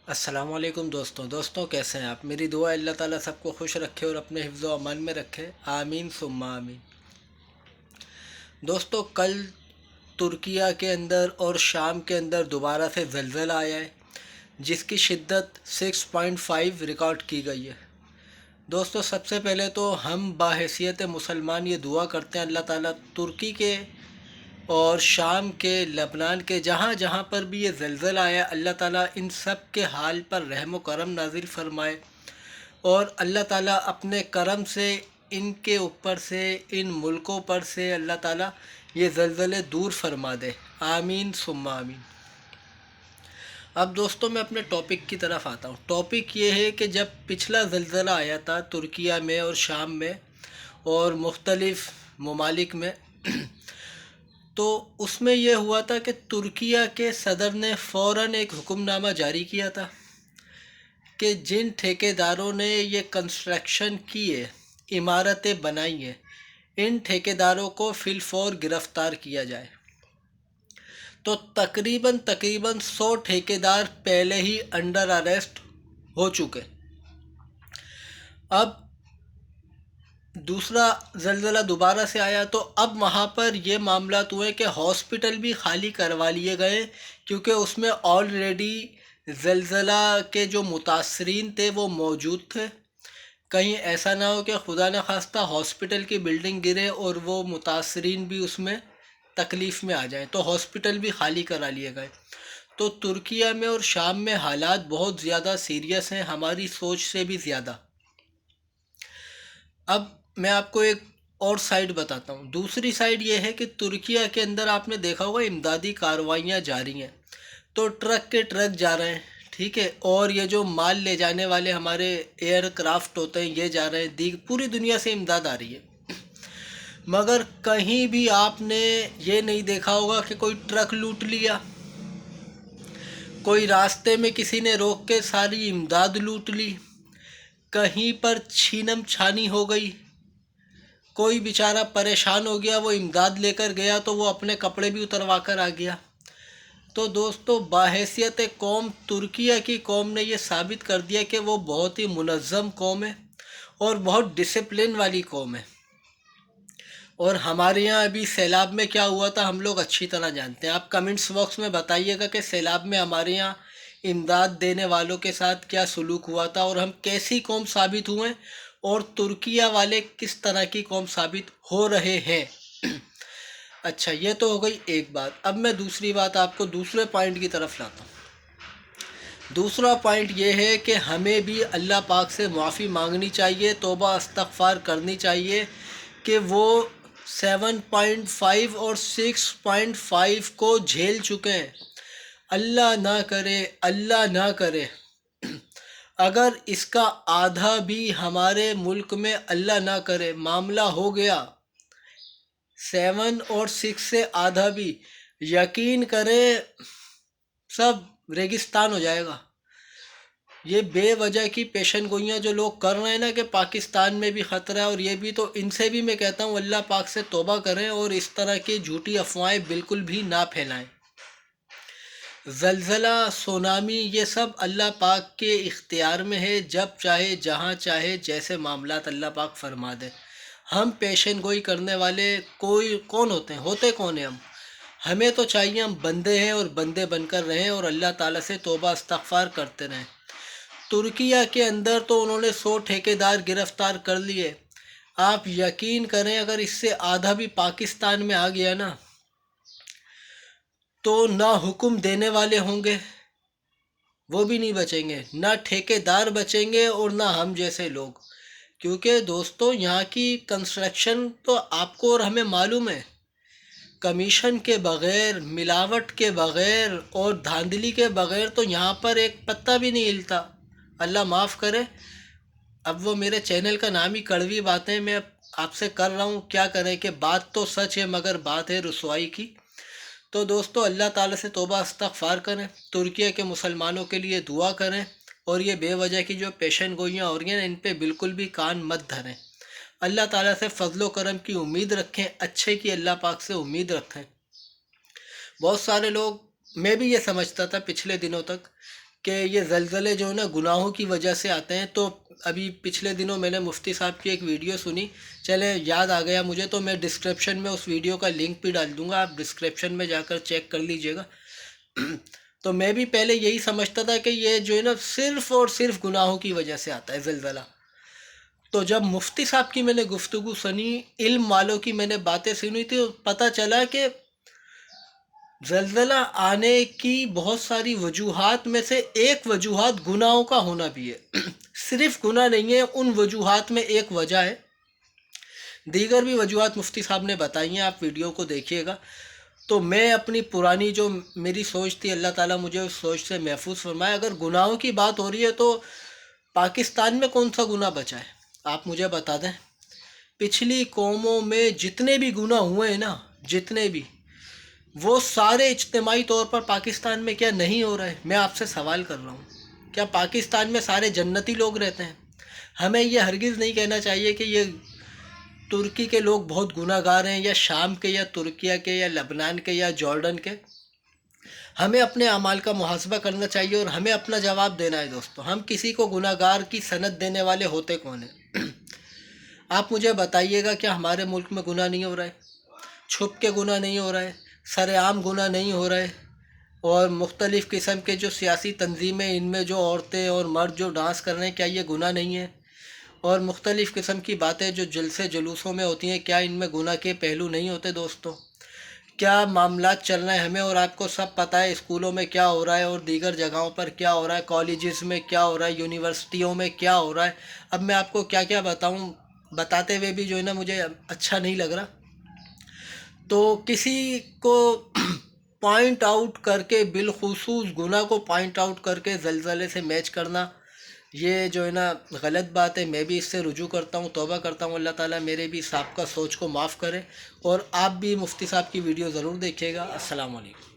अस्सलाम वालेकुम दोस्तों कैसे हैं आप। मेरी दुआ है अल्लाह ताला सबको खुश रखे और अपने हिफ्ज़ व अमान में रखे, आमीन सुम्मा आमीन। दोस्तों, कल तुर्किया के अंदर और शाम के अंदर दोबारा से ज़लज़ला आया है जिसकी शिद्दत 6.5 रिकॉर्ड की गई है। दोस्तों, सबसे पहले तो हम बाहैसियत मुसलमान ये दुआ करते हैं अल्लाह ताला तुर्की के और शाम के, लबनान के, जहाँ जहाँ पर भी ये ज़लज़ला आया, अल्लाह ताला इन सब के हाल पर रहम व करम नाज़िल फ़रमाए और अल्लाह ताला अपने करम से इनके ऊपर से, इन मुल्कों पर से अल्लाह ताला ये ज़लज़ले दूर फरमा दे, आमीन सुम्मा आमीन। अब दोस्तों, मैं अपने टॉपिक की तरफ आता हूँ। टॉपिक ये है कि जब पिछला ज़लज़ला आया था तुर्किया में और शाम में और मुख्तलिफ़ ममालिक में तो उसमें यह हुआ था कि तुर्किया के सदर ने फ़ौरन एक हुक्मनामा जारी किया था कि जिन ठेकेदारों ने ये कंस्ट्रक्शन की है, इमारतें बनाई हैं, इन ठेकेदारों को फिलफौर गिरफ़्तार किया जाए। तो तकरीबन 100 ठेकेदार पहले ही अंडर अरेस्ट हो चुके। अब दूसरा ज़लज़ला दोबारा से आया तो अब वहाँ पर ये मामला हुए कि हॉस्पिटल भी खाली करवा लिए गए क्योंकि उसमें ऑलरेडी ज़लज़ला के जो मुतासरीन थे वो मौजूद थे। कहीं ऐसा ना हो कि खुदा न खास्ता हॉस्पिटल की बिल्डिंग गिरे और वो मुतासरीन भी उसमें तकलीफ़ में आ जाएं, तो हॉस्पिटल भी खाली करा लिए गए। तो तुर्किया में और शाम में हालात बहुत ज़्यादा सीरियस हैं, हमारी सोच से भी ज़्यादा। अब मैं आपको एक और साइड बताता हूँ। दूसरी साइड ये है कि तुर्किया के अंदर आपने देखा होगा इमदादी कार्रवाइयाँ जारी हैं, तो ट्रक के ट्रक जा रहे हैं, ठीक है, और ये जो माल ले जाने वाले हमारे एयरक्राफ्ट होते हैं ये जा रहे हैं, पूरी दुनिया से इमदाद आ रही है। मगर कहीं भी आपने ये नहीं देखा होगा कि कोई ट्रक लूट लिया, कोई रास्ते में किसी ने रोक के सारी इमदाद लूट ली, कहीं पर छीनम छानी हो गई, कोई बेचारा परेशान हो गया, वो इमदाद लेकर गया तो वो अपने कपड़े भी उतरवा कर आ गया। तो दोस्तों, बाहैसियत कौम तुर्किया की कौम ने ये साबित कर दिया कि वो बहुत ही मुनज़्ज़म कौम है और बहुत डिसिप्लिन वाली कौम है। और हमारे यहाँ अभी सैलाब में क्या हुआ था हम लोग अच्छी तरह जानते हैं। आप कमेंट्स बॉक्स में बताइएगा कि सैलाब में हमारे यहाँ इमदाद देने वालों के साथ क्या सलूक हुआ था और हम कैसी कौम साबित हुए और तुर्किया वाले किस तरह की कौम साबित हो रहे हैं। अच्छा, ये तो हो गई एक बात। अब मैं दूसरी बात आपको दूसरे पॉइंट की तरफ लाता हूँ। दूसरा पॉइंट ये है कि हमें भी अल्लाह पाक से माफ़ी मांगनी चाहिए, तौबा इस्तग़फ़ार करनी चाहिए कि वो 7.5 और 6.5 को झेल चुके हैं। अल्लाह ना करे अगर इसका आधा भी हमारे मुल्क में, अल्लाह ना करे, मामला हो गया 7 और 6 से आधा भी, यकीन करें सब रेगिस्तान हो जाएगा। ये बेवजह की पेशन गोइयाँ जो लोग कर रहे हैं ना कि पाकिस्तान में भी ख़तरा है और ये भी, तो इनसे भी मैं कहता हूँ अल्लाह पाक से तौबा करें और इस तरह की झूठी अफवाहें बिल्कुल भी ना फैलाएं। ज़लज़ला, सुनामी, ये सब अल्लाह पाक के इख्तियार में है, जब चाहे, जहाँ चाहे, जैसे मामलात अल्लाह पाक फरमा दे। हम पेशन गोई करने वाले कोई कौन होते कौन हैं हम? हमें तो चाहिए हम बंदे हैं और बंदे बनकर रहें और अल्लाह ताला से तौबा इस्तग़फ़ार करते रहें। तुर्किया के अंदर तो उन्होंने 100 ठेकेदार गिरफ़्तार कर लिए। आप यकीन करें अगर इससे आधा भी पाकिस्तान में आ गया ना, तो ना हुक्म देने वाले होंगे, वो भी नहीं बचेंगे, ना ठेकेदार बचेंगे और ना हम जैसे लोग। क्योंकि दोस्तों, यहाँ की कंस्ट्रक्शन तो आपको और हमें मालूम है, कमीशन के बग़ैर, मिलावट के बग़ैर और धांधली के बग़ैर तो यहाँ पर एक पत्ता भी नहीं हिलता। अल्लाह माफ़ करे, अब वो मेरे चैनल का नाम ही कड़वी बातें मैं आपसे कर रहा हूँ, क्या करें कि बात तो सच है मगर बात है रुसवाई की। तो दोस्तों, अल्लाह ताला से तौबा इस्तग़फ़ार करें, तुर्किया के मुसलमानों के लिए दुआ करें और ये बेवजह की जो पेशन गोइयाँ हो रही हैं इन पे बिल्कुल भी कान मत धरें। अल्लाह ताला से फ़ज़्ल करम की उम्मीद रखें, अच्छे की अल्लाह पाक से उम्मीद रखें। बहुत सारे लोग, मैं भी ये समझता था पिछले दिनों तक کہ یہ زلزلے جو ہے نا گناہوں کی وجہ سے آتے ہیں. تو ابھی پچھلے دنوں میں نے مفتی صاحب کی ایک ویڈیو سنی، چلے یاد آ گیا مجھے، تو میں ڈسکرپشن میں اس ویڈیو کا لنک بھی ڈال دوں گا، آپ ڈسکرپشن میں جا کر چیک کر لیجئے گا. تو میں بھی پہلے یہی سمجھتا تھا کہ یہ جو ہے نا صرف اور صرف گناہوں کی وجہ سے آتا ہے زلزلہ. تو جب مفتی صاحب کی میں نے گفتگو سنی، علم والوں کی میں نے باتیں سنی تھی، تو پتہ چلا کہ زلزلہ آنے کی بہت ساری وجوہات میں سے ایک وجوہات گناہوں کا ہونا بھی ہے. صرف گناہ نہیں ہے، ان وجوہات میں ایک وجہ ہے. دیگر بھی وجوہات مفتی صاحب نے بتائی ہیں، آپ ویڈیو کو دیکھیے گا. تو میں اپنی پرانی جو میری سوچ تھی، اللہ تعالیٰ مجھے اس سوچ سے محفوظ فرمائے. اگر گناہوں کی بات ہو رہی ہے تو پاکستان میں کون سا گناہ بچا ہے؟ آپ مجھے بتا دیں. پچھلی قوموں میں جتنے بھی گناہ ہوئے ہیں نا، جتنے بھی، وہ سارے اجتماعی طور پر پاکستان میں کیا نہیں ہو رہے؟ میں آپ سے سوال کر رہا ہوں، کیا پاکستان میں سارے جنتی لوگ رہتے ہیں؟ ہمیں یہ ہرگز نہیں کہنا چاہیے کہ یہ ترکی کے لوگ بہت گناہ گار ہیں، یا شام کے، یا ترکیہ کے، یا لبنان کے، یا جارڈن کے. ہمیں اپنے اعمال کا محاسبہ کرنا چاہیے اور ہمیں اپنا جواب دینا ہے. دوستو، ہم کسی کو گناہ گار کی سند دینے والے ہوتے کون ہیں؟ آپ مجھے بتائیے گا، کیا ہمارے ملک میں گناہ نہیں ہو رہا ہے؟ چھپ کے گناہ نہیں ہو رہا ہے؟ سر عام گناہ نہیں ہو رہا ہے؟ اور مختلف قسم کے جو سیاسی تنظیمیں، ان میں جو عورتیں اور مرد جو ڈانس کر رہے ہیں، کیا یہ گناہ نہیں ہے؟ اور مختلف قسم کی باتیں جو جلسے جلوسوں میں ہوتی ہیں، کیا ان میں گناہ کے پہلو نہیں ہوتے؟ دوستو، کیا معاملات چل رہے ہیں، ہمیں اور آپ کو سب پتہ ہے. اسکولوں میں کیا ہو رہا ہے اور دیگر جگہوں پر کیا ہو رہا ہے، کالجز میں کیا ہو رہا ہے، یونیورسٹیوں میں کیا ہو رہا ہے. اب میں آپ کو کیا کیا بتاؤں، بتاتے ہوئے بھی جو ہے نا مجھے اچھا نہیں لگ رہا. تو کسی کو پوائنٹ آؤٹ کر کے، بالخصوص گناہ کو پوائنٹ آؤٹ کر کے زلزلے سے میچ کرنا، یہ جو ہے نا غلط بات ہے. میں بھی اس سے رجوع کرتا ہوں، توبہ کرتا ہوں. اللہ تعالیٰ میرے بھی سابقہ سوچ کو معاف کرے. اور آپ بھی مفتی صاحب کی ویڈیو ضرور دیکھیے گا. السلام علیکم.